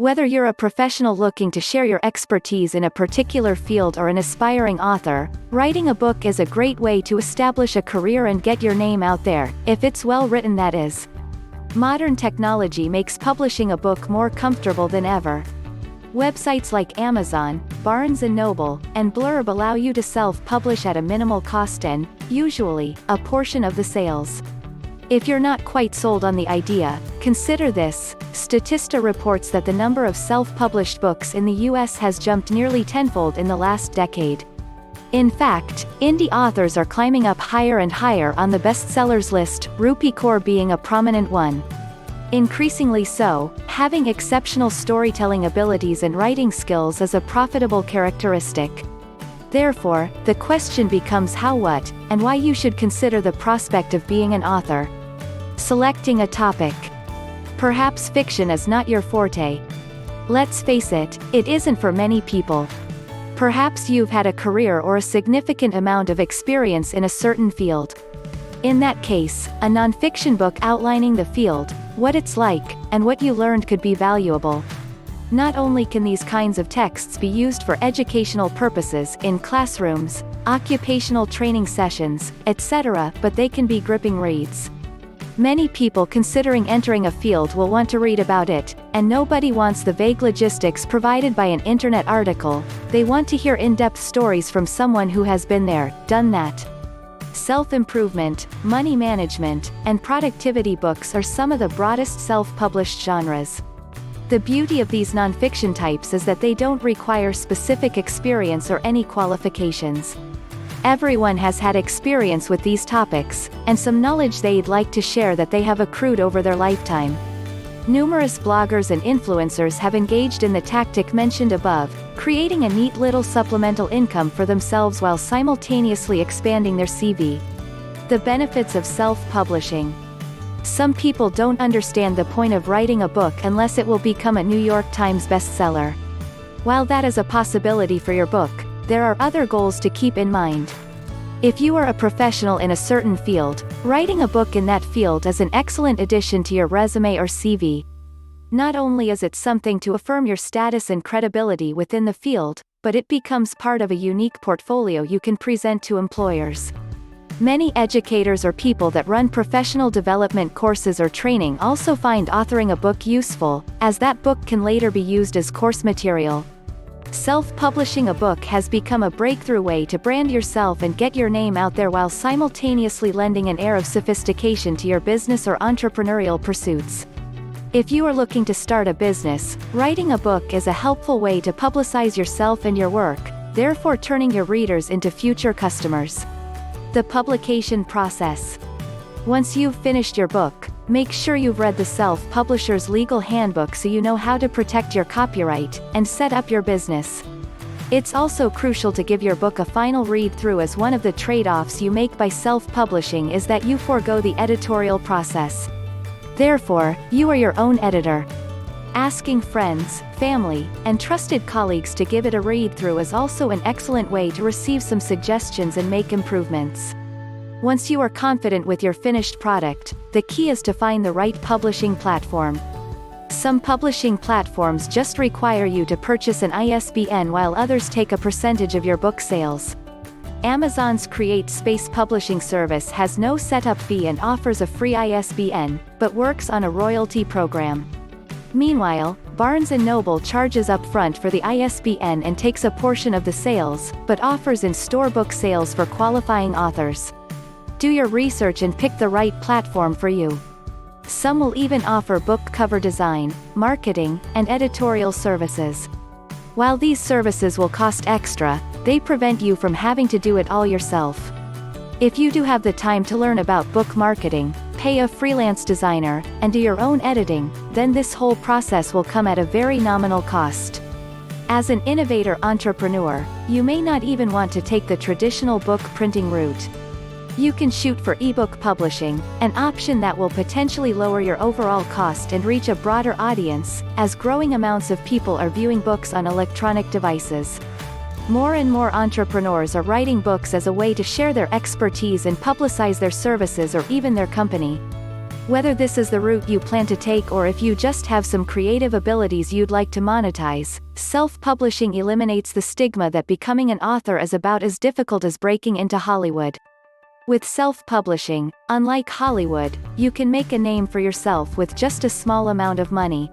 Whether you're a professional looking to share your expertise in a particular field or an aspiring author, writing a book is a great way to establish a career and get your name out there, if it's well written, that is. Modern technology makes publishing a book more comfortable than ever. Websites like Amazon, Barnes & Noble, and Blurb allow you to self-publish at a minimal cost and, usually, a portion of the sales. If you're not quite sold on the idea, consider this. Statista reports that the number of self-published books in the US has jumped nearly tenfold in the last decade. In fact, indie authors are climbing up higher and higher on the bestsellers list, Rupi Kaur being a prominent one. Increasingly so, having exceptional storytelling abilities and writing skills is a profitable characteristic. Therefore, the question becomes how, what, and why you should consider the prospect of being an author. Selecting a topic. Perhaps fiction is not your forte. Let's face it, it isn't for many people. Perhaps you've had a career or a significant amount of experience in a certain field. In that case, a nonfiction book outlining the field, what it's like, and what you learned could be valuable. Not only can these kinds of texts be used for educational purposes in classrooms, occupational training sessions, etc., but they can be gripping reads. Many people considering entering a field will want to read about it, and nobody wants the vague logistics provided by an internet article. They want to hear in-depth stories from someone who has been there, done that. Self-improvement, money management, and productivity books are some of the broadest self-published genres. The beauty of these nonfiction types is that they don't require specific experience or any qualifications. Everyone has had experience with these topics, and some knowledge they'd like to share that they have accrued over their lifetime. Numerous bloggers and influencers have engaged in the tactic mentioned above, creating a neat little supplemental income for themselves while simultaneously expanding their CV. The benefits of self-publishing. Some people don't understand the point of writing a book unless it will become a New York Times bestseller. While that is a possibility for your book, there are other goals to keep in mind. If you are a professional in a certain field, writing a book in that field is an excellent addition to your resume or CV. Not only is it something to affirm your status and credibility within the field, but it becomes part of a unique portfolio you can present to employers. Many educators or people that run professional development courses or training also find authoring a book useful, as that book can later be used as course material. Self-publishing a book has become a breakthrough way to brand yourself and get your name out there while simultaneously lending an air of sophistication to your business or entrepreneurial pursuits. If you are looking to start a business, writing a book is a helpful way to publicize yourself and your work, therefore turning your readers into future customers. The publication process. Once you've finished your book, make sure you've read the self-publisher's legal handbook so you know how to protect your copyright, and set up your business. It's also crucial to give your book a final read-through, as one of the trade-offs you make by self-publishing is that you forego the editorial process. Therefore, you are your own editor. Asking friends, family, and trusted colleagues to give it a read-through is also an excellent way to receive some suggestions and make improvements. Once you are confident with your finished product, the key is to find the right publishing platform. Some publishing platforms just require you to purchase an ISBN while others take a percentage of your book sales. Amazon's Create Space publishing service has no setup fee and offers a free ISBN, but works on a royalty program. Meanwhile, Barnes & Noble charges upfront for the ISBN and takes a portion of the sales, but offers in-store book sales for qualifying authors. Do your research and pick the right platform for you. Some will even offer book cover design, marketing, and editorial services. While these services will cost extra, they prevent you from having to do it all yourself. If you do have the time to learn about book marketing, pay a freelance designer, and do your own editing, then this whole process will come at a very nominal cost. As an innovator entrepreneur, you may not even want to take the traditional book printing route. You can shoot for ebook publishing, an option that will potentially lower your overall cost and reach a broader audience, as growing amounts of people are viewing books on electronic devices. More and more entrepreneurs are writing books as a way to share their expertise and publicize their services or even their company. Whether this is the route you plan to take or if you just have some creative abilities you'd like to monetize, self-publishing eliminates the stigma that becoming an author is about as difficult as breaking into Hollywood. With self-publishing, unlike Hollywood, you can make a name for yourself with just a small amount of money.